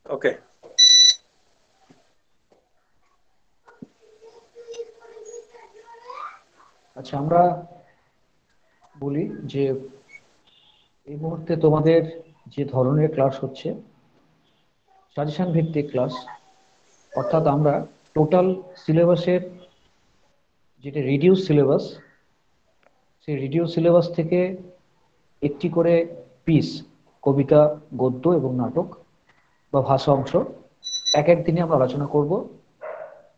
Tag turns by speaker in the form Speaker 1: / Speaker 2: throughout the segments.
Speaker 1: ওকে।
Speaker 2: আচ্ছা, আমরা বলি যে এই মুহূর্তে তোমাদের যে ধরনের ক্লাস হচ্ছে সাজেশন ভিত্তিক ক্লাস, অর্থাৎ আমরা টোটাল সিলেবাসের যেটা রিডিউস সিলেবাস, সেই রিডিউস সিলেবাস থেকে একটি করে পিস, কবিতা, গদ্য এবং নাটক বা ভাষা অংশ এক এক দিনে আমরা আলোচনা করব।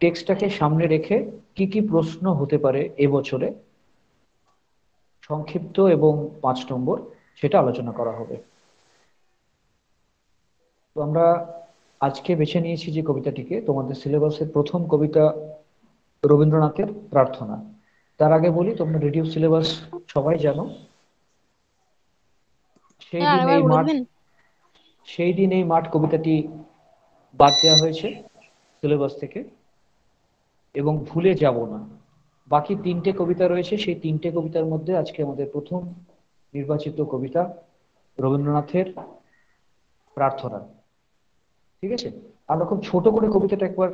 Speaker 2: টেক্সটটাকে সামনে রেখে কি কি প্রশ্ন হতে পারে এবছরে, সংক্ষিপ্ত এবং 5 নম্বর, সেটা আলোচনা করা হবে। তো আমরা আজকে বেছে নিয়েছি যে কবিতাটিকে, তোমাদের সিলেবাসের প্রথম কবিতা রবীন্দ্রনাথের প্রার্থনা। তার আগে বলি, তোমরা রিডিউস সিলেবাস সবাই জানো। সেই
Speaker 3: হ্যাঁ,
Speaker 2: দিন
Speaker 3: আরেকবার
Speaker 2: এই
Speaker 3: বলে
Speaker 2: মাঠ
Speaker 3: দিবেন।
Speaker 2: সেই দিন এই মাঠ কবিতাটি বাদ দেওয়া হয়েছে সিলেবাস থেকে, এবং ভুলে যাব না। বাকি 3টে কবিতা রয়েছে, সেই 3টে কবিতার মধ্যে আজকে আমাদের প্রথম নির্বাচিত কবিতা রবীন্দ্রনাথের প্রার্থনা। ঠিক আছে, আমরা খুব ছোট করে কবিতাটা একবার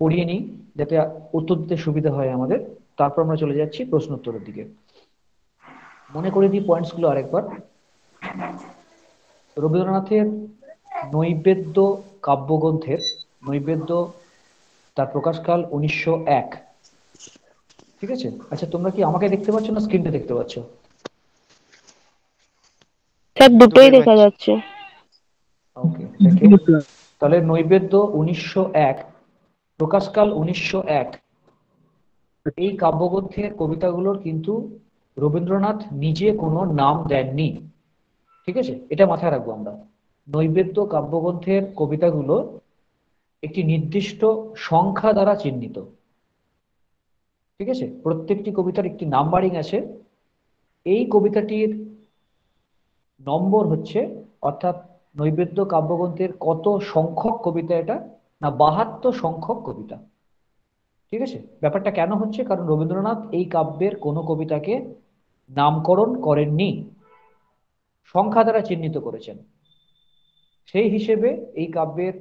Speaker 2: পড়িয়ে নিই, যাতে উত্তর দিতে সুবিধা হয় আমাদের। তারপর আমরা চলে যাচ্ছি প্রশ্ন উত্তরের দিকে। মনে করে দিই পয়েন্টস গুলো আরেকবার। রবীন্দ্রনাথের নৈবেদ্য কাব্যগ্রন্থের নৈবেদ্য, তার প্রকাশকাল 1901। ঠিক আছে, আচ্ছা তোমরা কি আমাকে দেখতে পাচ্ছ না স্ক্রিনটা দেখতে পাচ্ছ?
Speaker 3: স্যার, দুটোই
Speaker 1: দুটোই
Speaker 3: দেখা
Speaker 1: পাচ্ছি।
Speaker 3: যাচ্ছে।
Speaker 2: ওকে, থ্যাংক ইউ। তাহলে নৈবেদ্য 1901, প্রকাশকাল 1901, এই কাব্যগ্রন্থের কবিতাগুলোর কিন্তু রবীন্দ্রনাথ নিজে কোনো নাম দেননি। ঠিক আছে, এটা মাথায় রাখবো আমরা। নৈবেদ্য কাব্যগ্রন্থের কবিতাগুলো একটি নির্দিষ্ট সংখ্যা দ্বারা চিহ্নিত। ঠিক আছে, প্রত্যেকটি কবিতার একটি নাম্বারিং আছে। এই কবিতাটির নম্বর হচ্ছে, অর্থাৎ নৈবেদ্য কাব্যগ্রন্থের কত সংখ্যক কবিতা এটা, না 72 সংখ্যক কবিতা। ঠিক আছে, ব্যাপারটা কেন হচ্ছে, কারণ রবীন্দ্রনাথ এই কাব্যের কোনো কবিতাকে নামকরণ করেননি, সংখ্যা দ্বারা চিহ্নিত করেছেন। সেই হিসেবে এই কাব্যের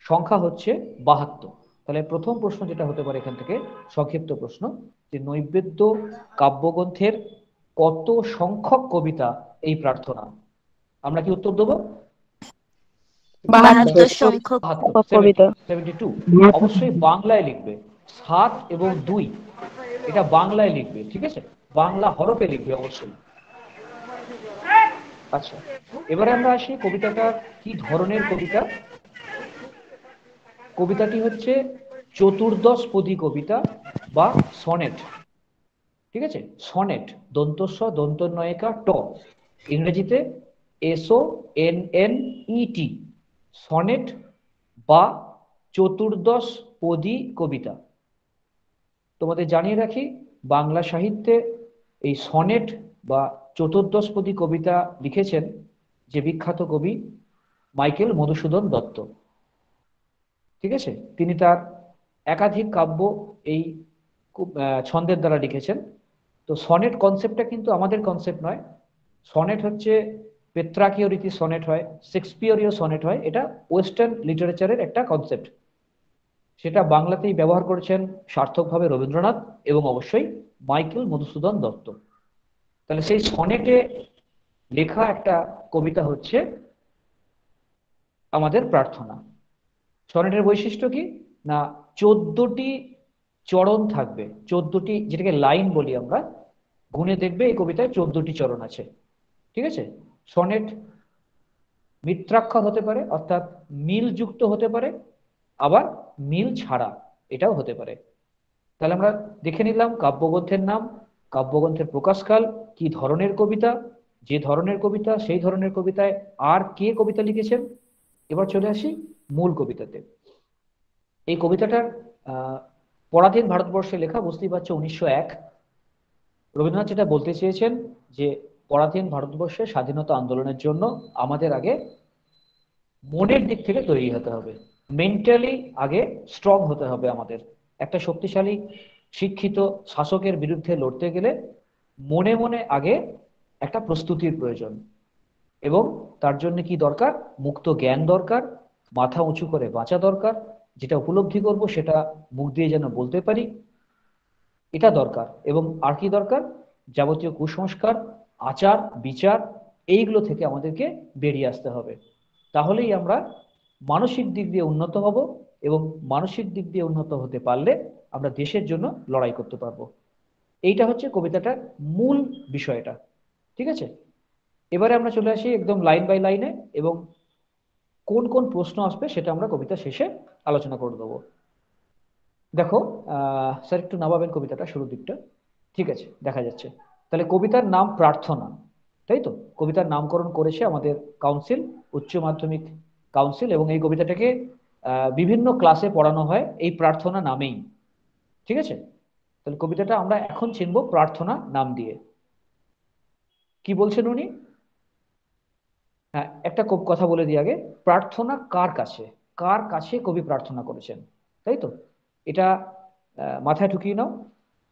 Speaker 2: সংখ্যা হচ্ছে 72। তাহলে প্রথম প্রশ্ন যেটা হতে পারে এখান থেকে, সংক্ষিপ্ত প্রশ্ন, যে নৈবেদ্য কাব্যগ্রন্থের কত সংখ্যক কবিতা এই প্রার্থনা? আমরা কি উত্তর দেবো?
Speaker 3: 72
Speaker 4: 72
Speaker 3: সংখ্যক
Speaker 2: 72,
Speaker 3: কবিতা।
Speaker 2: 72। অবশ্যই বাংলায় লিখবে, 7 এবং 2 এটা বাংলায় লিখবে। ঠিক আছে, বাংলা হরফে লিখবে অবশ্যই। আচ্ছা, এবারে আমরা আসি কবিতাটা কি ধরনের কবিতা। কবিতাটি হচ্ছে চতুর্দশ পদী কবিতা বা সনেট। ঠিক আছে, সনেট, দন্তস্ব দন্তনয়িকা ট, ইংরেজিতে SONNET, সনেট বা চতুর্দশ পদী কবিতা। তোমাদের জানিয়ে রাখি, বাংলা সাহিত্যে এই সনেট বা চতুর্দশপদী কবিতা লিখেছেন যে বিখ্যাত কবি মাইকেল মধুসূদন দত্ত। ঠিক আছে, তিনি তার একাধিক কাব্য এই ছন্দের দ্বারা লিখেছেন। তো সনেট কনসেপ্টটা কিন্তু আমাদের কনসেপ্ট নয়। সনেট হচ্ছে পেত্রাকীয় রীতি সনেট হয়, শেক্সপিয়রীয় সনেট হয়, এটা ওয়েস্টার্ন লিটারেচারের একটা কনসেপ্ট। সেটা বাংলাতেই ব্যবহার করেছেন সার্থকভাবে রবীন্দ্রনাথ এবং অবশ্যই মাইকেল মধুসূদন দত্ত। তাহলে সেই সনেটে লেখা একটা কবিতা হচ্ছে আমাদের প্রার্থনা। সনেটের বৈশিষ্ট্য কি, না 14টি চরণ থাকবে, 14টি, যেটাকে লাইন বলি আমরা। গুণে দেখবে এই কবিতায় 14টি চরণ আছে। ঠিক আছে, সনেট মিত্রাক্ষর হতে পারে, অর্থাৎ মিল যুক্ত হতে পারে, আবার মিল ছাড়া এটাও হতে পারে। তাহলে আমরা দেখে নিলাম কাব্যগ্রন্থের নাম, কাব্যগ্রন্থের প্রকাশকাল, কি ধরনের কবিতা, যে ধরনের কবিতা সেই ধরনের কবিতায় আর কে কবিতা লিখেছেন। এবার চলে আসি মূল কবিতাতে। এই কবিতাটার পরাধীন ভারতবর্ষে লেখা, বুঝতেই পারছো 1901। রবীন্দ্রনাথ যেটা বলতে চেয়েছেন যে পরাধীন ভারতবর্ষে স্বাধীনতা আন্দোলনের জন্য আমাদের আগে মনের দিক থেকে তৈরি হতে হবে, মেন্টালি আগে স্ট্রং হতে হবে। আমাদের একটা শক্তিশালী শিক্ষিত শাসকের বিরুদ্ধে লড়তে গেলে মনে মনে আগে একটা প্রস্তুতির প্রয়োজন, এবং তার জন্য কি দরকার, মুক্ত জ্ঞান দরকার, মাথা উঁচু করে বাঁচা দরকার, যেটা উপলব্ধি করব সেটা মুখ দিয়ে যেন বলতে পারি, এটা দরকার। এবং আর কি দরকার? যাবতীয় কুসংস্কার, আচার বিচার, এইগুলো থেকে আমাদেরকে বেরিয়ে আসতে হবে। তাহলেই আমরা মানসিক দিক দিয়ে উন্নত হব, এবং মানসিক দিক দিয়ে উন্নত হতে পারলে আমরা দেশের জন্য লড়াই করতে পারবো। এইটা হচ্ছে কবিতাটার মূল বিষয়টা। ঠিক আছে, এবারে আমরা চলে আসি একদম লাইন বাই লাইনে, এবং কোন কোন প্রশ্ন আসবে সেটা আমরা কবিতা শেষে আলোচনা করে দেবো। দেখো, স্যার একটু নামাবেন কবিতাটা শুরুর দিকটা। ঠিক আছে, দেখা যাচ্ছে। তাহলে কবিতার নাম প্রার্থনা, তাই তো? কবিতার নামকরণ করেছে আমাদের কাউন্সিল, উচ্চ মাধ্যমিক কাউন্সিল, এবং এই কবিতাটাকে বিভিন্ন ক্লাসে পড়ানো হয় এই প্রার্থনা নামেই। ঠিক আছে, তাহলে কবিতাটা আমরা এখন চিনব প্রার্থনা নাম দিয়ে। কি বলছেন উনি? হ্যাঁ, একটা কথা বলে দিই আগে। প্রার্থনা কার কাছে? কার কাছে কবি প্রার্থনা করেছেন, তাই তো? এটা মাথায় ঢুকিয়ে নাও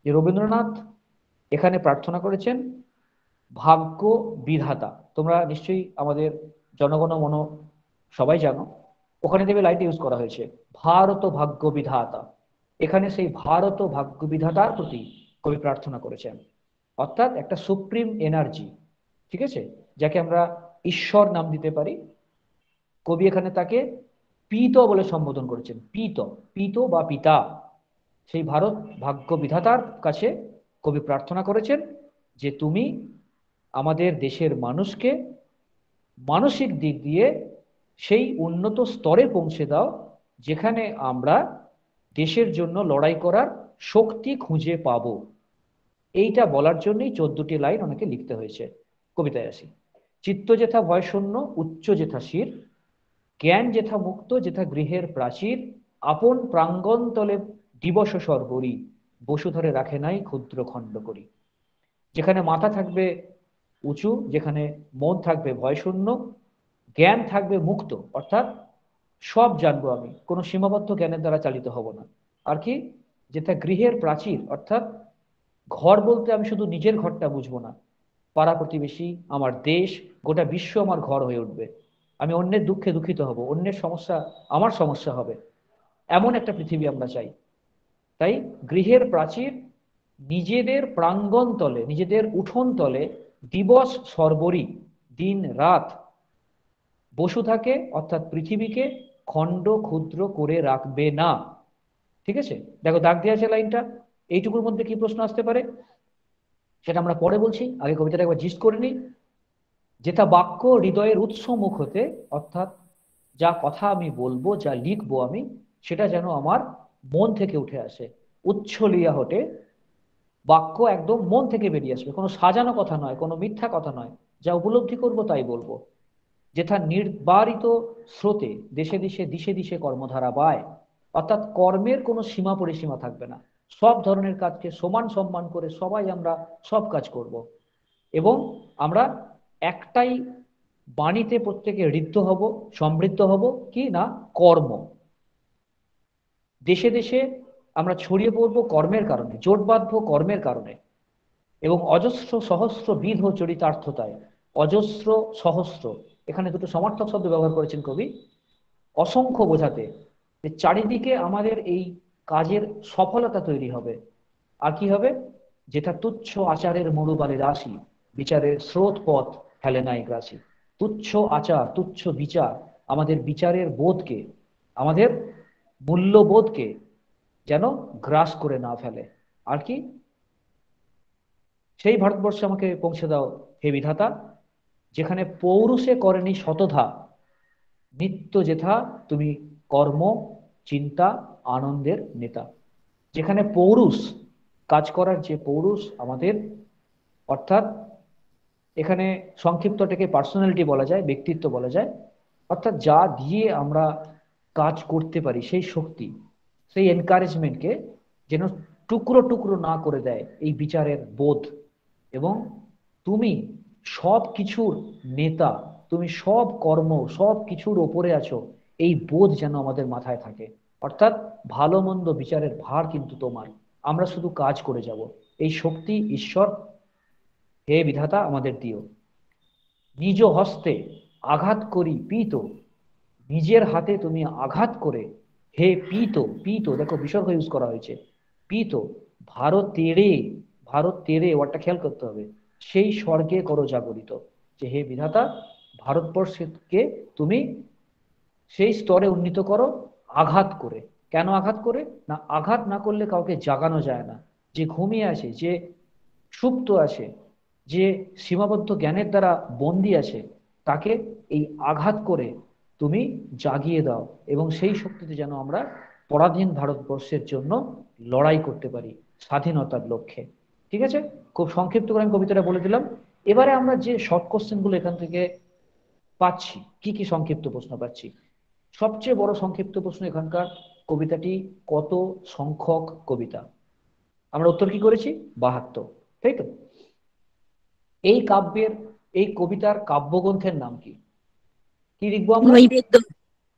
Speaker 2: যে রবীন্দ্রনাথ এখানে প্রার্থনা করেছেন ভাগ্য বিধাতা। তোমরা নিশ্চয়ই আমাদের জনগণ মন সবাই জানো, ওখানে দেবে লাইনটা ইউজ করা হয়েছে ভারত ভাগ্য বিধাতা। এখানে সেই ভারত ভাগ্য বিধাতার প্রতি কবি প্রার্থনা করেছেন, অর্থাৎ একটা সুপ্রিম এনার্জি, ঠিক আছে, যাকে আমরা ঈশ্বর নাম দিতে পারি। কবি এখানে তাকে পিত বলে সম্বোধন করেছেন। পিত, পিত বা পিতা, সেই ভারত ভাগ্য বিধাতার কাছে কবি প্রার্থনা করেছেন যে তুমি আমাদের দেশের মানুষকে মানসিক দিক দিয়ে সেই উন্নত স্তরে পৌঁছে দাও যেখানে আমরা দেশের জন্য লড়াই করার শক্তি খুঁজে পাবো। এইটা বলার জন্যই 14টি লাইন অনেকে লিখতে হয়েছে। কবিতায় আসি। চিত্ত যেথা ভয় শূন্য, উচ্চ যেথা শির, জ্ঞান যেথা মুক্ত, যেথা গৃহের প্রাচীর, আপন প্রাঙ্গণ তলে দিবস সর্বরি, বসুধরে রাখে নাই ক্ষুদ্র খণ্ড করি। যেখানে মাথা থাকবে উঁচু, যেখানে মন থাকবে ভয় শূন্য, জ্ঞান থাকবে মুক্ত, অর্থাৎ সব জানবো আমি, কোনো সীমাবদ্ধ জ্ঞানের দ্বারা চালিত হব না। আর কি? যেটা গৃহের প্রাচীর, অর্থাৎ ঘর বলতে আমি শুধু নিজের ঘরটা বুঝবো না, পাড়া প্রতিবেশী, আমার দেশ, গোটা বিশ্ব আমার ঘর হয়ে উঠবে। আমি অন্যের দুঃখে দুঃখিত হব, অন্যের সমস্যা আমার সমস্যা হবে, এমন একটা পৃথিবী আমরা চাই। তাই গৃহের প্রাচীর, নিজেদের প্রাঙ্গণ তলে, নিজেদের উঠোন তলে দিবস সর্বরি, দিন রাত বসুধাকে অর্থাৎ পৃথিবীকে খণ্ড ক্ষুদ্র করে রাখবে না। ঠিক আছে, দেখো দাগ দিয়ে আছে লাইনটা। এইটুকুর মধ্যে কি প্রশ্ন আসতে পারে সেটা আমরা পরে বলছি, আগে কবিতাটা একবার জিস্ট করে নিই। যেটা বাক্য হৃদয়ের উৎস মুখ হতে, অর্থাৎ যা কথা আমি বলবো, যা লিখবো আমি, সেটা যেন আমার মন থেকে উঠে আসে, উচ্ছলিয়া হটে। বাক্য একদম মন থেকে বেরিয়ে আসবে, কোনো সাজানো কথা নয়, কোনো মিথ্যা কথা নয়, যা উপলব্ধি করব তাই বলবো। যেথা নির্বারিত স্রোতে দেশে দেশে দিশে দিশে কর্মধারা বায়, অর্থাৎ কর্মের কোনো সীমা পরিসীমা থাকবে না, সব ধরনের কাজকে সমান সম্মান করে সবাই আমরা সব কাজ করব। এবং আমরা একটাই বাণীতে প্রত্যেকে ঋদ্ধ হব, সমৃদ্ধ হব, কি না? কর্ম। দেশে দেশে আমরা ছড়িয়ে পড়বো কর্মের কারণে, জোট বাঁধবো কর্মের কারণে। এবং অজস্র সহস্র বিধ চরিতার্থতায়, অজস্র সহস্র, এখানে দুটো সমার্থক শব্দ ব্যবহার করেছেন কবি, অসংখ্য বোঝাতে, যে চারিদিকে আমাদের এই কাজের সফলতা তৈরি হবে। আর কি হবে? যেটা তুচ্ছ আচারের মরুবালে রাশি, বিচারের স্রোত পথ ফেলে নাই গ্রাসী। তুচ্ছ আচার, তুচ্ছ বিচার আমাদের বিচারের বোধকে, আমাদের মূল্যবোধকে যেন গ্রাস করে না ফেলে। আর কি? সেই ভারতবর্ষে আমাকে পৌঁছে দাও হে বিধাতা, যেখানে পৌরুষে করেনি শতধা, নিত্য যেথা তুমি কর্ম চিন্তা আনন্দের নেতা। যেখানে পৌরুষ, কাজ করার যে পৌরুষ আমাদের, অর্থাৎ এখানে সংক্ষিপ্তটাকে পার্সোনালিটি বলা যায়, ব্যক্তিত্ব বলা যায়, অর্থাৎ যা দিয়ে আমরা কাজ করতে পারি সেই শক্তি, সেই এনকারেজমেন্টকে যেন টুকরো টুকরো না করে দেয় এই বিচারের বোধ। এবং তুমি সব কিছুর নেতা, তুমি সব কর্ম সব কিছুর ওপরে আছো, এই বোধ যেন আমাদের মাথায় থাকে। অর্থাৎ ভালো মন্দ বিচারের ভার কিন্তু তোমার, আমরা শুধু কাজ করে যাব। এই শক্তি ঈশ্বর হে বিধাতা আমাদের দিও। নিজ হস্তে আঘাত করি পীত, নিজের হাতে তুমি আঘাত করে, হে পীত, পীত দেখো বিসর্গ ইউজ করা হয়েছে, পীত ভারতেরে, ভারতেরে ওয়ার্ডটা খেয়াল করতে হবে, সেই স্বর্গে করো জাগরিত, যে হে বিধাতা ভারতবর্ষকে তুমি সেই স্তরে উন্নীত করো আঘাত করে। কেন আঘাত করে? না, আঘাত না করলে কাউকে জাগানো যায় না। যে ঘুমিয়ে আছে, যে সুপ্ত আছে, যে সীমাবদ্ধ জ্ঞানের দ্বারা বন্দী আছে, তাকে এই আঘাত করে তুমি জাগিয়ে দাও, এবং সেই শক্তিতে যেন আমরা পরাধীন ভারতবর্ষের জন্য লড়াই করতে পারি স্বাধীনতার লক্ষ্যে। ঠিক আছে, খুব সংক্ষিপ্ত করে আমি কবিতাটা বলে দিলাম। এবারে আমরা যে শর্ট কোশ্চেন গুলো এখান থেকে পাচ্ছি, কি কি সংক্ষিপ্ত প্রশ্ন পাচ্ছি। সবচেয়ে বড় সংক্ষিপ্ত প্রশ্ন এখানকার, কবিতাটি কত সংখ্যক কবিতা? আমরা উত্তর কি করেছি? 72, তাই তো? এই কাব্যের, এই কবিতার কাব্যগ্রন্থের নাম কি? কি লিখবো আমরা?
Speaker 1: নৈবেদ্য।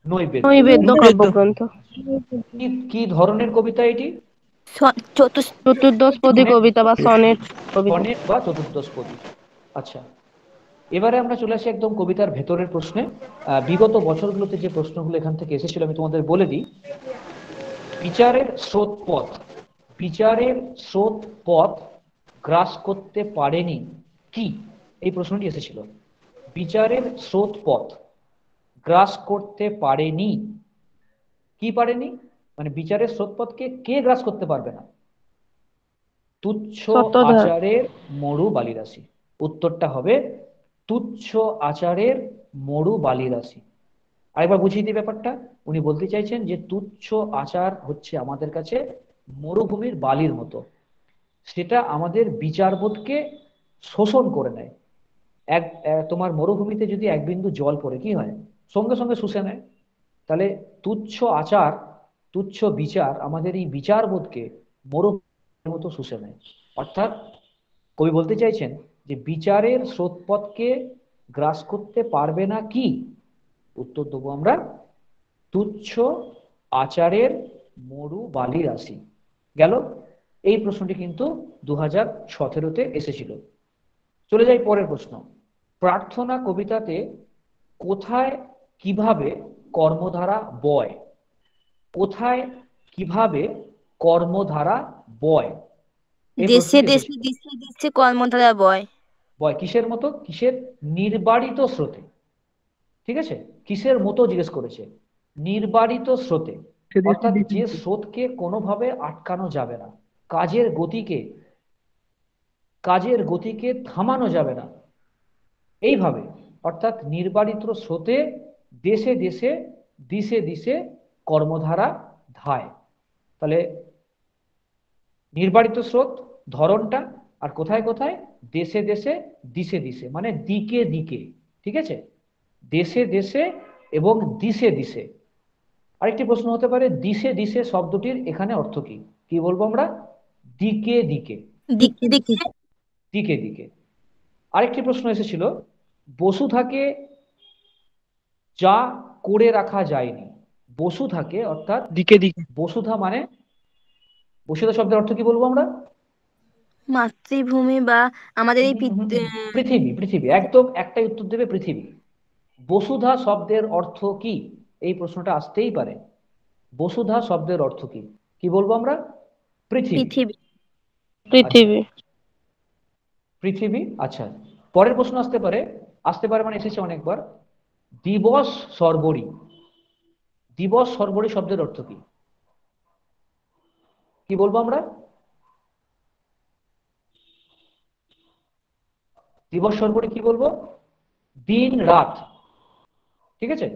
Speaker 2: নৈবেদ্য।
Speaker 1: নৈবেদ্য কাব্যগ্রন্থ।
Speaker 2: কি কি ধরনের কবিতা এটি?
Speaker 1: চতুর্দশপদী কবিতা বা সনেট কবিতা।
Speaker 2: সনেট বা চতুর্দশপদী। আচ্ছা, এবারে আমরা চলে আসি একদম কবিতার ভেতরের প্রশ্নে। বিগত বছরগুলোতে যে প্রশ্নগুলো এখান থেকে এসেছিল আমি তোমাদের বলে দিই। বিচারের স্রোত পথ, বিচারের স্রোত পথ গ্রাস করতে পারেনি কি? এই প্রশ্নটি এসেছিল। বিচারের স্রোত পথ গ্রাস করতে পারেনি, কি পারেনি? মানে বিচারের স্রোত পথকে কে গ্রাস করতে পারবে না? তুচ্ছ
Speaker 1: সত্যধর।
Speaker 2: আচারের মরু বালিরাশি। উত্তরটা হবে তুচ্ছ আচারের মরু বালিরাশি। আরেকবার বুঝিয়ে দিই ব্যাপারটা। উনি বলতে চাইছেন যে তুচ্ছ আচার হচ্ছে আমাদের কাছে মরুভূমির বালির মতো, সেটা আমাদের বিচারবোধকে শোষণ করে নেয়। তোমার মরুভূমিতে যদি এক বিন্দু জল পড়ে কি হয়? সঙ্গে সঙ্গে শুষে নেয়। তাহলে তুচ্ছ আচার, তুচ্ছ বিচার আমাদের এই বিচারবোধকে মরুভূমির মতো শুষে নেয়। অর্থাৎ কবি বলতে চাইছেন যে বিচারের স্রোতপথকে গ্রাস করতে পারবে না কি? উত্তর দেবো আমরা তুচ্ছ আচারের মরু বালি রাশি। গেল। এই প্রশ্নটি কিন্তু 2017-তে এসেছিল। চলে যাই পরের প্রশ্ন। প্রার্থনা কবিতাতে কোথায় কিভাবে কর্মধারা বয়? কোথায় কিভাবে কর্মধারা বয়? এই
Speaker 1: দেশে
Speaker 2: প্রশ্নটি
Speaker 1: দেশে
Speaker 2: এসেছিল।
Speaker 1: দিচ্ছে দিচ্ছে কর্মধারা বয়।
Speaker 2: বয় কিসের মতো? কিসের? নির্বাড়িত স্রোতে। ঠিক আছে, কিসের মতো জিজ্ঞেস করেছে? নির্বাড়িত স্রোতে, অর্থাৎ যে স্রোতকে কোনোভাবে আটকানো যাবে না, কাজের গতিকে, কাজের গতিকে থামানো যাবে না, এইভাবে। অর্থাৎ নির্বাড়িত স্রোতে দেশে দেশে দিশে দিশে কর্মধারা ধায়। তাহলে নির্বাড়িত স্রোত ধরনটা, আর কোথায় কোথায়? দেশে দেশে দিশে দিশে, মানে দিকে দিকে। ঠিক আছে, দেশে দেশে এবং দিশে দিশে। আরেকটি প্রশ্ন হতে পারে, দিশে দিশে শব্দটির এখানে অর্থ কি? কি বলবো আমরা? দিকে দিকে।
Speaker 1: দিকে দিকে।
Speaker 2: দিকে দিকে। আরেকটি প্রশ্ন এসেছিল, বসুধাকে যা করে রাখা যায়নি। বসুধাকে, অর্থাৎ
Speaker 3: দিকে দিকে।
Speaker 2: বসুধা মানে, বসুধা শব্দের অর্থ কি বলবো আমরা?
Speaker 1: মাতৃভূমি বা আমাদের এই
Speaker 2: পৃথিবী, পৃথিবী, একদম একটাই উত্তর দেবে, পৃথিবী। বসুধা শব্দের অর্থ কি? এই প্রশ্নটা আসতেই পারে। বসুধা শব্দের অর্থ কি? কি বলবো আমরা? পৃথিবী।
Speaker 1: পৃথিবী।
Speaker 2: আচ্ছা,
Speaker 1: পৃথিবী।
Speaker 2: পৃথিবী। আচ্ছা, পরের প্রশ্ন আসতে পারে, আসতে পারে মানে এসেছে অনেকবার, দিবস সর্বরী। দিবস সর্বরী শব্দের অর্থ কি? কি বলবো আমরা? দিবস সর্বরী কি বলবো? দিন রাত। ঠিক আছে,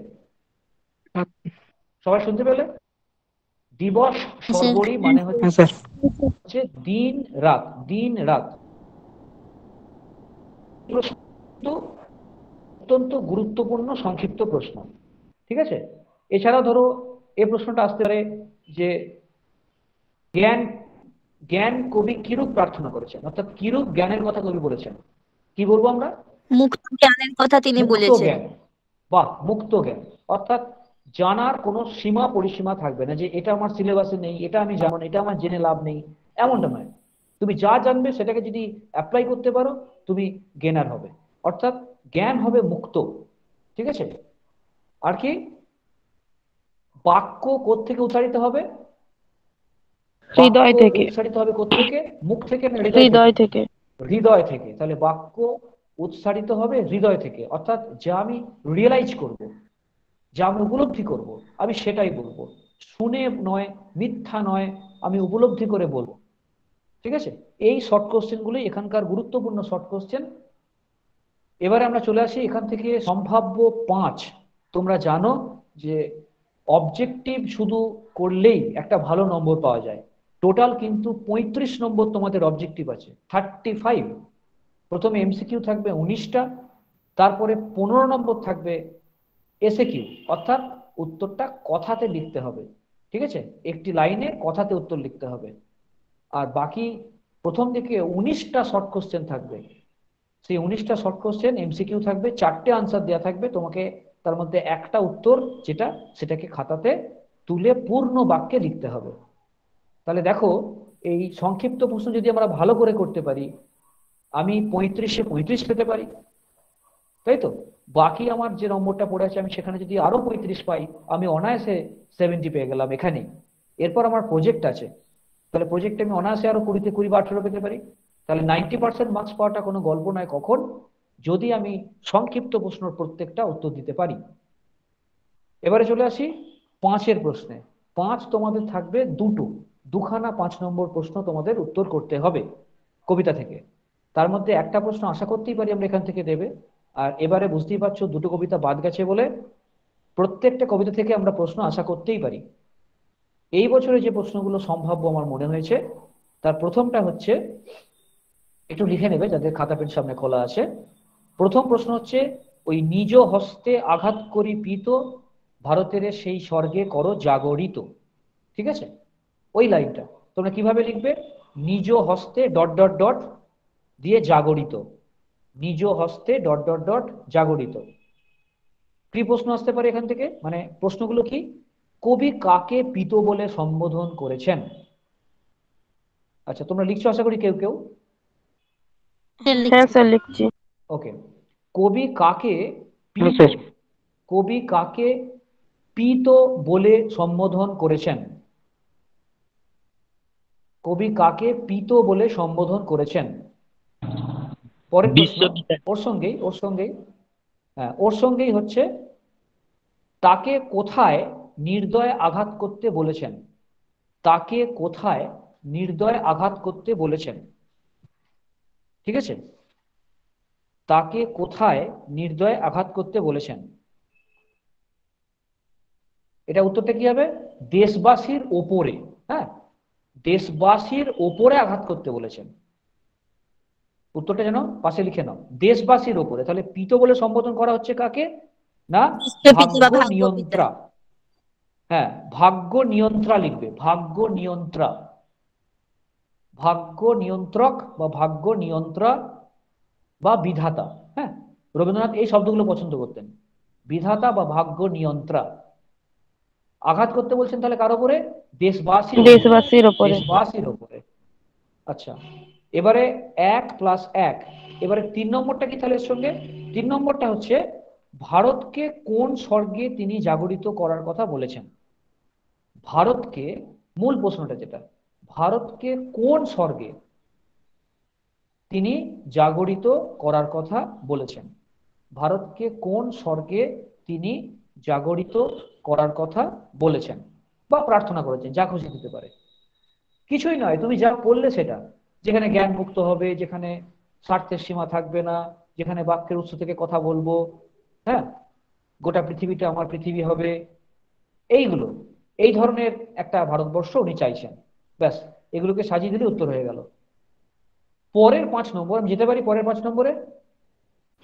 Speaker 2: সবাই শুনতে পেলে? দিবস সর্বরী মানে
Speaker 3: হ্যাঁ স্যার।
Speaker 2: হচ্ছে দিন রাত, দিন রাত। প্রশ্ন কিন্তু অত্যন্ত গুরুত্বপূর্ণ সংক্ষিপ্ত প্রশ্ন। ঠিক আছে, এছাড়াও ধরো এই প্রশ্নটা আসতে পারে যে জ্ঞান, জ্ঞান কবি কিরূপ প্রার্থনা করেছেন, অর্থাৎ কিরূপ জ্ঞানের কথা কবি বলেছেন। কি বলবো আমরা?
Speaker 1: মুক্ত জ্ঞানের কথা তিনি
Speaker 2: মুক্ত
Speaker 1: বলেছেন।
Speaker 2: জ্ঞান। বাহ, মুক্ত জ্ঞান। অর্থাৎ জানার কোনো সীমা পরিসীমা থাকবে না, যে এটা আমার সিলেবাসে নেই, এটা আমি জানো না, এটা আমার জেনে লাভ নেই, এমনটা নয়। তুমি যা জানবে সেটাকে যদি অ্যাপ্লাই করতে পারো তুমি জ্ঞানার হবে। অর্থাৎ জ্ঞান হবে মুক্ত। ঠিক আছে, আর কি? বাক্য কোত্থেকে উচ্চারিত হবে? বাক্য
Speaker 3: হৃদয় থেকে।
Speaker 2: উচ্চারিত হবে কোত্থেকে? মুখ থেকে না হৃদয় থেকে?
Speaker 3: হৃদয় থেকে।
Speaker 2: হৃদয় থেকে। তাহলে বাক্য উচ্চারিত হবে হৃদয় থেকে, অর্থাৎ যা আমি রিয়েলাইজ করব, যা আমি উপলব্ধি করব, আমি সেটাই বলবো। শুনে নয়, মিথ্যা নয়, আমি উপলব্ধি করে বলবো। ঠিক আছে, এই শর্ট কোশ্চেনগুলি এখানকার গুরুত্বপূর্ণ শর্ট কোশ্চেন। এবারে আমরা চলে আসি এখান থেকে সম্ভাব্য 5। তোমরা জানো যে অবজেক্টিভ শুধু করলেই একটা ভালো নম্বর পাওয়া যায়। টোটাল কিন্তু 35 নম্বর তোমাদের অবজেক্টিভ আছে, 35। প্রথমে এমসিকিউ থাকবে 19টা, তারপরে 15 নম্বর থাকবে এসএকিউ, অর্থাৎ উত্তরটা কথাতে লিখতে হবে। ঠিক আছে, একটি লাইনে কথাতে উত্তর লিখতে হবে। আর বাকি প্রথম দিকে 19টা শর্ট কোশ্চেন থাকবে। সেই 19টা শর্ট কোশ্চেন এমসিকিউ থাকবে, 4টে আনসার দেওয়া থাকবে তোমাকে, তার মধ্যে একটা উত্তর যেটা, সেটাকে খাতাতে তুলে পূর্ণ বাক্যে লিখতে হবে। তাহলে দেখো, এই সংক্ষিপ্ত প্রশ্ন যদি আমরা ভালো করে করতে পারি, আমি 35-এ 35 পেতে পারি, তাই তো? বাকি আমার যে নম্বরটা পড়ে আছে, আমি সেখানে যদি আরো 35 পাই, আমি অনায়াসে 70 পেয়ে গেলাম এখানেই। এরপর আমার প্রজেক্ট আছে, তাহলে প্রজেক্টে আমি অনায়াসে আরো 20-তে 20 বা 18 পেতে পারি। তাহলে 90% মার্কস পাওয়াটা কোনো গল্প নয় কখন, যদি আমি সংক্ষিপ্ত প্রশ্নের প্রত্যেকটা উত্তর দিতে পারি। এবারে চলে আসি 5-এর প্রশ্নে। 5 তোমাদের থাকবে দুখানা 5 নম্বর প্রশ্ন তোমাদের উত্তর করতে হবে কবিতা থেকে। তার মধ্যে একটা প্রশ্ন আশা করতেই পারি আমরা এখান থেকে দেবে। আর এবারে বুঝতেই পারছো দুটো কবিতা বাদ গেছে বলে প্রত্যেকটা কবিতা থেকে আমরা প্রশ্ন আশা করতেই পারি। এই বছরে যে প্রশ্নগুলো সম্ভাব্য আমার মনে হয়েছে, তার প্রথমটা হচ্ছে, একটু লিখে নেবে যাদের খাতা পেন সামনে খোলা আছে। প্রথম প্রশ্ন হচ্ছে, ওই নিজ হস্তে আঘাত করি পীত, ভারতের সেই স্বর্গে করো জাগরিত। ঠিক আছে, ওই লাইনটা তোমরা কিভাবে লিখবে? নিজ হস্তে ডট ডট ডট দিয়ে জাগরিত, নিজ হস্তে ডট ডট ডট জাগরিত। কি প্রশ্ন আসতে পারে এখান থেকে, মানে প্রশ্নগুলো কি? কবি কাকে পীত বলে সম্বোধন করেছেন? আচ্ছা, তোমরা লিখছো আশা করি কেউ কেউ।
Speaker 3: হ্যাঁ স্যার, লিখছি।
Speaker 2: ওকে, কবি কাকে পীত, কবি কাকে পীত বলে সম্বোধন করেছেন? কবি কাকে পীত বলে সম্বোধন করেছেন? পরের প্রশ্ন ওর সঙ্গেই হ্যাঁ, ওর সঙ্গেই হচ্ছে, তাকে কোথায় নির্দয় আঘাত করতে বলেছেন? তাকে কোথায় নির্দয় আঘাত করতে বলেছেন? ঠিক আছে, তাকে কোথায় নির্দয় আঘাত করতে বলেছেন? এটা উত্তরটা কি হবে? দেশবাসীর ওপরে। হ্যাঁ, দেশবাসীর ওপরে আঘাত করতে বলেছেন। উত্তরটা যেন পাশে লিখে নাও, দেশবাসীর ওপরে। তাহলে পীত বলে সম্বোধন করা হচ্ছে কাকে? না,
Speaker 1: বিশ্বপিতা বা
Speaker 2: ভাগ্য
Speaker 1: ভাগ্যপিতা।
Speaker 2: নিয়ন্ত্রা। হ্যাঁ, ভাগ্য নিয়ন্ত্রা লিখবে, ভাগ্য নিয়ন্ত্রা, ভাগ্য নিয়ন্ত্রক বা ভাগ্য নিয়ন্ত্রা বা বিধাতা। হ্যাঁ, রবীন্দ্রনাথ এই শব্দগুলো পছন্দ করতেন, বিধাতা বা ভাগ্য নিয়ন্ত্রা। আঘাত করতে বলছেন তাহলে কার উপরে? দেশবাসীর উপরে,
Speaker 3: দেশবাসীর ওপরে।
Speaker 2: দেশবাসীর উপরে। আচ্ছা, এবারে 1+1, এবারে 3 নম্বরটা কি তাহলে এর সঙ্গে? 3 নম্বরটা হচ্ছে, ভারতকে কোন স্বর্গে তিনি জাগরিত করার কথা বলেছেন? ভারতকে, মূল প্রশ্নটা যেটা, ভারতকে কোন স্বর্গে তিনি জাগরিত করার কথা বলেছেন? ভারতকে কোন স্বর্গে তিনি জাগরিত করার কথা বলেছেন বা প্রার্থনা করেছেন, যা খুশি দিতে পারে। কিছুই নয়, তুমি যা পড়লে সেটা, যেখানে জ্ঞান মুক্ত হবে, যেখানে স্বার্থের সীমা থাকবে না, যেখানে বাক্যের উৎস থেকে কথা বলবো। হ্যাঁ, গোটা পৃথিবীটা আমার পৃথিবী হবে, এইগুলো, এই ধরনের একটা ভারতবর্ষ উনি চাইছেন। ব্যাস, এগুলোকে সাজিয়ে দিলে উত্তর হয়ে গেল। পরের 5 নম্বর, আমি যেতে পারি পরের 5 নম্বরে?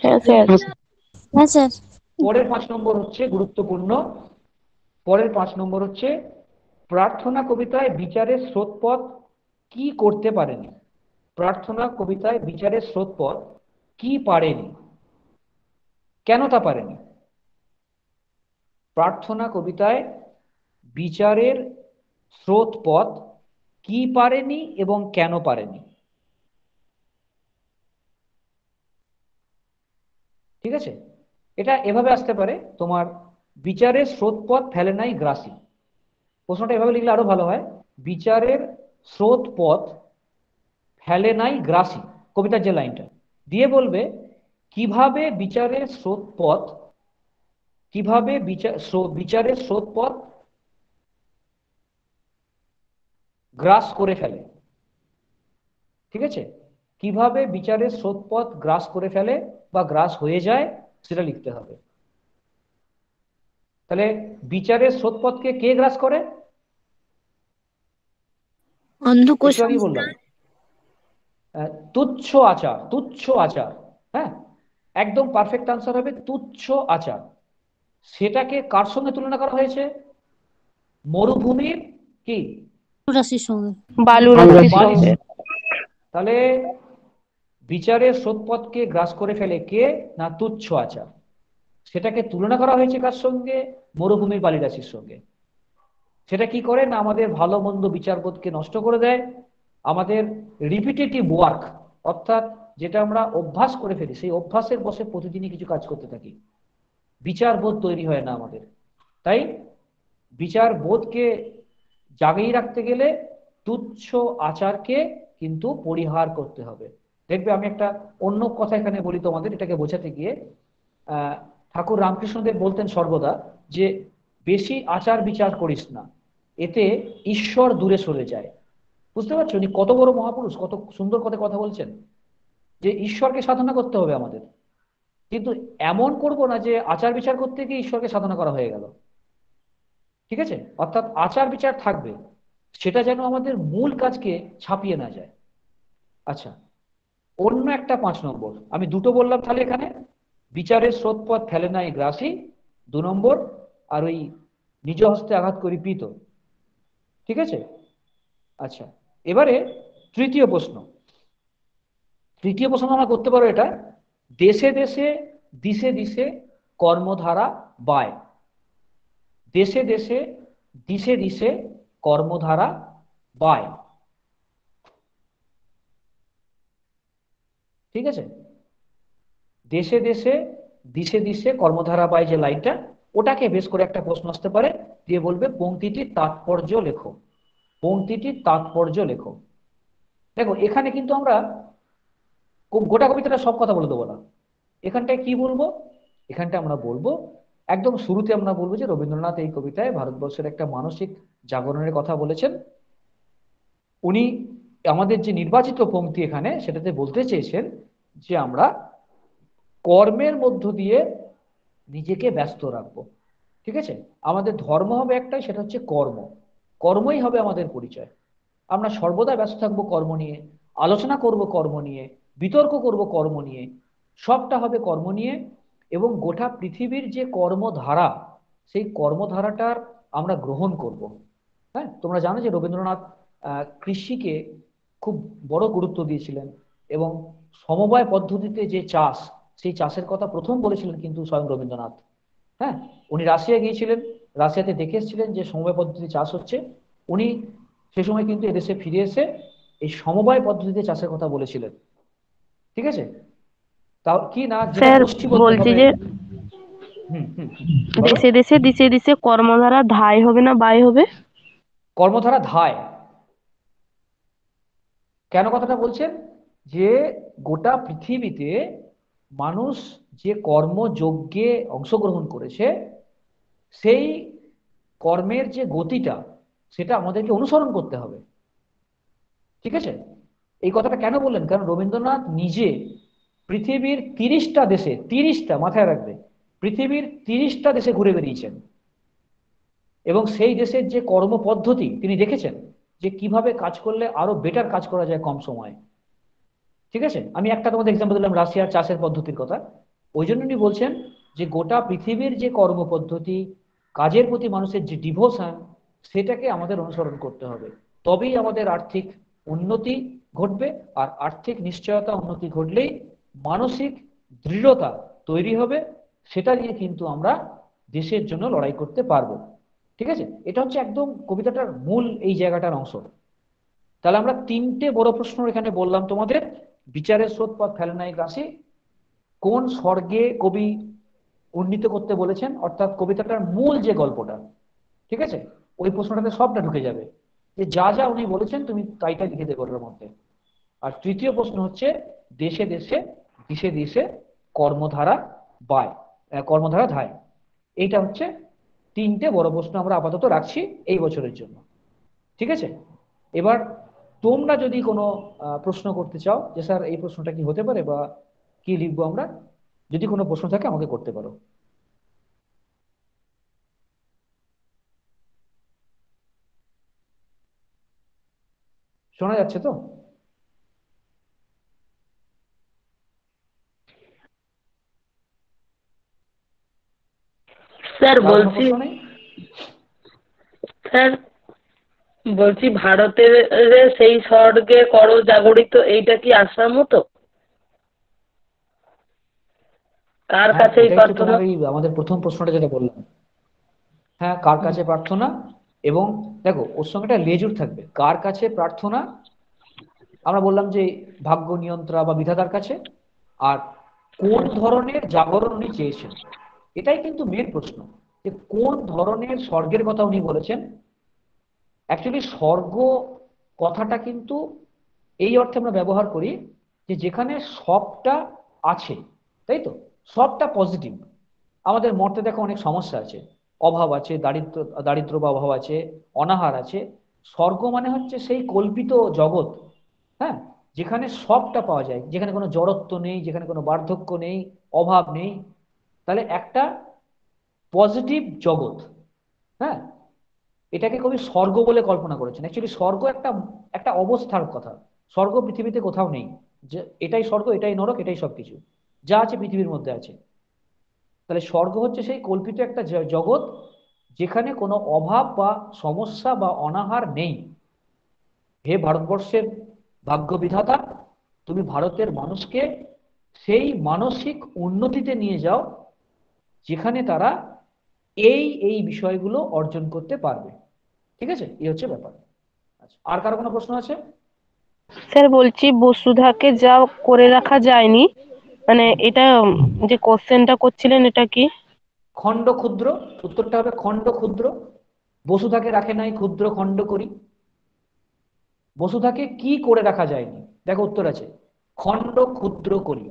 Speaker 3: হ্যাঁ স্যার।
Speaker 1: হ্যাঁ স্যার।
Speaker 2: পরের 5 নম্বর হচ্ছে গুরুত্বপূর্ণ। পরের 5 নম্বর হচ্ছে, প্রার্থনা কবিতায় বিচারের স্রোতপথ কি করতে পারেনি? প্রার্থনা কবিতায় বিচারের স্রোতপথ কি পারেনি, কেন তা পারেনি? প্রার্থনা কবিতায় বিচারের স্রোতপথ কি পারেনি এবং কেন পারেনি? ঠিক আছে, এটা এভাবে আসতে পারে তোমার, বিচারের স্রোতপথ ফেলে নাই গ্রাসী। প্রশ্নটা এভাবে লিখলে আরো ভালো হয়। বিচারের স্রোত পথ ফেলে নাই গ্রাসী, কবিতার যে লাইনটা দিয়ে বলবে কিভাবে বিচারের স্রোত পথ, কিভাবে বিচারের স্রোত পথ গ্রাস করে ফেলে। ঠিক আছে, কিভাবে বিচারের স্রোত পথ গ্রাস করে ফেলে বা গ্রাস হয়ে যায় সেটা লিখতে হবে। তাহলে বিচারের স্রোত পথকে কে গ্রাস করে?
Speaker 1: অন্ধ
Speaker 2: একটু আগেই
Speaker 1: কুসংস্কার।
Speaker 2: বললাম, তুচ্ছ আচার, তুচ্ছ আচার। হ্যাঁ, একদম পারফেক্ট আনসার হবে তুচ্ছ আচার। সেটাকে কার সঙ্গে তুলনা করা হয়েছে? মরুভূমির কি?
Speaker 1: রাশির সঙ্গে।
Speaker 3: বালু রাশির
Speaker 2: বালির।
Speaker 3: সঙ্গে।
Speaker 2: তাহলে বিচারের স্রোতপথকে গ্রাস করে ফেলে কে? না তুচ্ছ আচার। সেটাকে তুলনা করা হয়েছে কার সঙ্গে? মরুভূমির বালিরাশির সঙ্গে। সেটা কি করে না আমাদের ভালো মন্দ বিচারবোধকে নষ্ট করে দেয়। আমাদের রিপিটেটিভ ওয়ার্ক, অর্থাৎ যেটা আমরা অভ্যাস করে ফেলি, সেই অভ্যাসের বসে প্রতিদিনই কিছু কাজ করতে থাকি, বিচারবোধ তৈরি হয় না আমাদের। তাই বিচার বোধকে জাগিয়ে রাখতে গেলে তুচ্ছ আচারকে কিন্তু পরিহার করতে হবে। দেখবে আমি একটা অন্য কথা এখানে বলি তোমাদের, এটাকে বোঝাতে গিয়ে। ঠাকুর রামকৃষ্ণদেব বলতেন সর্বদা যে বেশি আচার বিচার করিস না, এতে ঈশ্বর দূরে সরে যায়। বুঝতে পারছো উনি কত বড় মহাপুরুষ, কত সুন্দর করে কথা বলছেন যে ঈশ্বরকে সাধনা করতে হবে আমাদের, কিন্তু এমন করব না যে আচার বিচার করতে গিয়ে ঈশ্বরকে সাধনা করা হয়ে গেল। ঠিক আছে, অর্থাৎ আচার বিচার থাকবে, সেটা যেন আমাদের মূল কাজকে ছাপিয়ে না যায়। আচ্ছা, অন্য একটা 5 নম্বর আমি দুটো বললাম, তাহলে এখানে বিচারের স্রোতপথ ফেলে নাই গ্রাসী 2 নম্বর, আর ওই নিজ হস্তে আঘাত করি পিত। ঠিক আছে। আচ্ছা, এবারে তৃতীয় প্রশ্ন। তৃতীয় প্রশ্ন আমরা করতে পারো এটা, দেশে দেশে দিশে দিশে কর্মধারা বায়। দেশে দেশে দিশে দিশে কর্মধারা বায়। ঠিক আছে, দেশে দেশে দিশে দিশে কর্মধারা বায় যে লাইনটা, ওটাকে বেশ করে একটা প্রশ্ন আসতে পারে, দিয়ে বলবে পংক্তিটির তাৎপর্য লেখো, পংক্তিটির তাৎপর্য লেখো। দেখো এখানে কিন্তু আমরা গোটা কবিতাটা সব কথা বলে দেবো না। এখানটায় কি বলবো? এখানটা আমরা বলবো, একদম শুরুতে আমরা বলবো যে রবীন্দ্রনাথ এই কবিতায় ভারতবর্ষের একটা মানসিক জাগরণের কথা বলেছেন। উনি আমাদের যে নির্বাচিত পংক্তি এখানে সেটাতে বলতে চেয়েছেন যে আমরা কর্মের মধ্য দিয়ে নিজেকে ব্যস্ত রাখবো। ঠিক আছে, আমাদের ধর্ম হবে একটাই, সেটা হচ্ছে কর্ম। কর্মই হবে আমাদের পরিচয়। আমরা সর্বদা ব্যস্ত থাকবো কর্ম নিয়ে, আলোচনা করব কর্ম নিয়ে, বিতর্ক করব কর্ম নিয়ে, সবটা হবে কর্ম নিয়ে। এবং গোটা পৃথিবীর যে কর্মধারা, সেই কর্মধারাটার আমরা গ্রহণ করব। হ্যাঁ, তোমরা জানো যে রবীন্দ্রনাথ কৃষিকে খুব বড় গুরুত্ব দিয়েছিলেন, এবং সমবায় পদ্ধতিতে যে চাষ, সেই চাষের কথা প্রথম বলেছিলেন কিন্তু স্বয়ং রবীন্দ্রনাথ। হ্যাঁ, উনি রাশিয়া গিয়েছিলেন, রাশিয়াতে দেখে এসেছিলেন যে সমবায় পদ্ধতি চাষ হচ্ছে। উনি সে সময় কিন্তু এদেশে ফিরে এসে এই সমবায় পদ্ধতিতে চাষের কথা বলেছিলেন। ঠিক আছে, তাও কি না যেটা
Speaker 3: স্যার
Speaker 2: গোষ্ঠীবদ্ধ
Speaker 3: বলছি
Speaker 2: ভাবে।
Speaker 3: যে
Speaker 2: হুম হুম হুম, বলো।
Speaker 3: দেশে দেশে দিশে দিশে কর্মধারা ধায় হবে না বায় হবে?
Speaker 2: কর্মধারা ধায়, কেন কথাটা বলছেন? যে গোটা পৃথিবীতে মানুষ যে কর্মযজ্ঞে অংশগ্রহণ করেছে, সেই কর্মের যে গতিটা, সেটা আমাদেরকে অনুসরণ করতে হবে। ঠিক আছে, এই কথাটা কেন বললেন? কারণ রবীন্দ্রনাথ নিজে পৃথিবীর 30টা দেশে, 30টা মাথায় রাখবে, পৃথিবীর 30টা দেশে ঘুরে বেরিয়েছেন, এবং সেই দেশের যে কর্ম পদ্ধতি তিনি দেখেছেন, যে কিভাবে কাজ করলে আরো বেটার কাজ করা যায় কম সময়ে। ঠিক আছে, আমি একটা তোমাদের এক্সাম্পল দিলাম রাশিয়ার চাষের পদ্ধতির কথা। ওই জন্য উনি বলছেন যে গোটা পৃথিবীর যে কর্ম পদ্ধতি, কাজের প্রতি মানুষের যে ডিভোশন, সেটাকে আমাদের অনুসরণ করতে হবে। তবেই আমাদের আর্থিক উন্নতি ঘটবে, আর আর্থিক নিশ্চয়তা উন্নতি ঘটলেই মানসিক দৃঢ়তা তৈরি হবে, সেটা দিয়ে কিন্তু আমরা দেশের জন্য লড়াই করতে পারবো। ঠিক আছে, এটা হচ্ছে একদম কবিতাটার মূল এই জায়গাটার অংশ। তাহলে আমরা 3টে বড় প্রশ্ন এখানে বললাম তোমাদের। বিচারের স্রোত পথ ফেলে নাই গ্রাসী, কোন স্বর্গে কবি উন্নীত করতে বলেছেন, অর্থাৎ কবিতাটার মূল যে গল্পটা। ঠিক আছে, ওই প্রশ্নটাতে সবটা ঢুকে যাবে, যে যা যা উনি বলেছেন তুমি তাইটা লিখে দেবে ওটার মধ্যে। আর তৃতীয় প্রশ্ন হচ্ছে দেশে দেশে দিশে দিশে কর্মধারা বায়, কর্মধারা ধায়। এইটা হচ্ছে তিনটে বড় প্রশ্ন আমরা আপাতত রাখছি এই বছরের জন্য। ঠিক আছে, এবার তোমরা যদি কোনো প্রশ্ন করতে চাও যে স্যার এই প্রশ্নটা কি হতে পারে বা কি লিখবো আমরা, যদি কোনো প্রশ্ন থাকে আমাকে করতে পারো। শোনা যাচ্ছে তো?
Speaker 3: স্যার
Speaker 2: কার কোনো
Speaker 3: বলছি,
Speaker 2: প্রশ্ন নেই?
Speaker 3: স্যার বলছি ভারতের সেই স্বর্গে কর জাগরিত, এইটা কি আসাম মতো? কার
Speaker 2: হ্যাঁ,
Speaker 3: কাছে এই
Speaker 2: এটাই তো
Speaker 3: প্রার্থনা?
Speaker 2: তোমার এই আমাদের প্রথম প্রশ্নটা যেটা বললাম। হ্যাঁ, কার কাছে প্রার্থনা, এবং দেখো ওর সঙ্গে একটা লেজুর থাকবে, কার কাছে প্রার্থনা, আমরা বললাম যে ভাগ্য নিয়ন্ত্রা বা বিধাতার কাছে, আর কোন ধরনের জাগরণ উনি চেয়েছেন, এটাই কিন্তু মেন প্রশ্ন, যে কোন ধরনের স্বর্গের কথা উনি বলেছেন। অ্যাকচুয়ালি স্বর্গ কথাটা কিন্তু এই অর্থে আমরা ব্যবহার করি যে যেখানে সবটা আছে, তাই তো, সবটা পজিটিভ। আমাদের মর্তে দেখো অনেক সমস্যা আছে, অভাব আছে, দারিদ্র দারিদ্র বা অভাব আছে, অনাহার আছে। স্বর্গ মানে হচ্ছে সেই কল্পিত জগৎ, হ্যাঁ, যেখানে সবটা পাওয়া যায়, যেখানে কোনো জড়ত্ব নেই, যেখানে কোনো বার্ধক্য নেই, অভাব নেই। তাহলে একটা পজিটিভ জগৎ, হ্যাঁ, এটাকে কবি স্বর্গ বলে কল্পনা করেছেন। অ্যাকচুয়ালি স্বর্গ একটা একটা অবস্থার কথা। স্বর্গ পৃথিবীতে কোথাও নেই যে এটাই স্বর্গ এটাই নরক এটাই সবকিছু, যা আছে পৃথিবীর মধ্যে আছে। তাহলে স্বর্গ হচ্ছে সেই কল্পিত একটা জগৎ যেখানে কোনো অভাব বা সমস্যা বা অনাহার নেই। হে ভারতবর্ষের ভাগ্য বিধাতা, তুমি ভারতের মানুষকে সেই মানসিক উন্নতিতে নিয়ে যাও যেখানে তারা এই এই বিষয়গুলো অর্জন করতে পারবে। ঠিক আছে, এই হচ্ছে ব্যাপার। আচ্ছা, আর কারো কোনো প্রশ্ন আছে?
Speaker 3: স্যার বলছি বসুধাকে যা করে রাখা যায়নি, মানে এটা যে কোশ্চেনটা করছিলেন এটা কি?
Speaker 2: খণ্ড ক্ষুদ্র, উত্তরটা হবে খণ্ড ক্ষুদ্র। বসুধাকে রাখে নাই ক্ষুদ্র খণ্ড করি। বসুধাকে কি করে রাখা যায়নি, দেখো উত্তর আছে খণ্ড ক্ষুদ্র করি।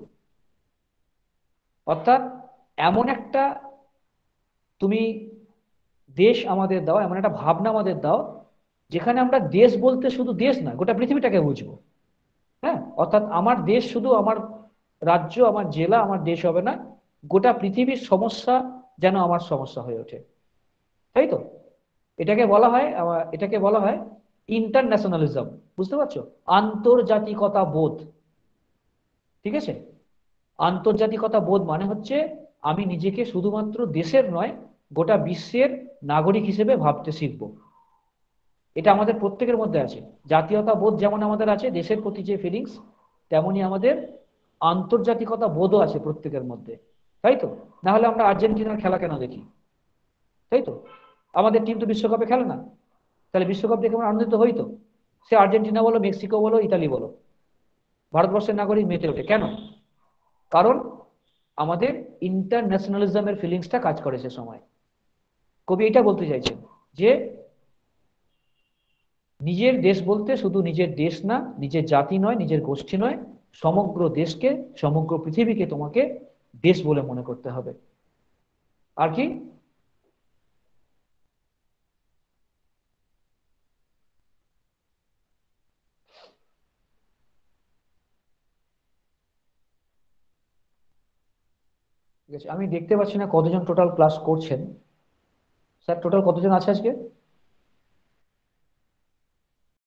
Speaker 2: অর্থাৎ এমন একটা তুমি দেশ আমাদের দাও, এমন একটা ভাবনা আমাদের দাও যেখানে আমরা দেশ বলতে শুধু দেশ না গোটা পৃথিবীটাকে বুঝবো। হ্যাঁ, অর্থাৎ আমার দেশ শুধু আমার রাজ্য আমার জেলা আমার দেশ হবে না, গোটা পৃথিবীর সমস্যা যেন আমার সমস্যা হয়ে ওঠে, তাই তো। এটাকে বলা হয় ইন্টারন্যাশনালিজম। বুঝতে পারছো? আন্তর্জাতিকতা বোধ। ঠিক আছে, আন্তর্জাতিকতা বোধ মানে হচ্ছে আমি নিজেকে শুধুমাত্র দেশের নয় গোটা বিশ্বের নাগরিক হিসেবে ভাবতে শিখবো। এটা আমাদের প্রত্যেকের মধ্যে আছে। জাতীয়তা বোধ যেমন আমাদের আছে দেশের প্রতি যে ফিলিংস, তেমনি আমাদের আন্তর্জাতিকতা বোধও আছে প্রত্যেকের মধ্যে, তাই তো। না হলে আমরা আর্জেন্টিনার খেলা কেন দেখি, তাই তো? আমাদের টিম তো বিশ্বকাপে খেলে না, তাহলে বিশ্বকাপ দেখে আমরা আনন্দিত হই তো। সে আর্জেন্টিনা বলো মেক্সিকো বলো ইতালি বলো, ভারতবর্ষের নাগরিক মেতে ওঠে কেন? কারণ আমাদের ইন্টারন্যাশনালিজমের ফিলিংসটা কাজ করে সে সময়। কবি এটা বলতে চাইছেন যে নিজের দেশ বলতে শুধু নিজের দেশ না, নিজের জাতি নয়, নিজের গোষ্ঠী নয়, সমগ্র দেশকে সমগ্র পৃথিবীকে তোমাকে দেশ বলে মনে করতে হবে। আর কি? ঠিক আছে, আমি দেখতে পাচ্ছি না কতজন টোটাল ক্লাস করছেন। স্যার টোটাল কতজন আছে আজকে?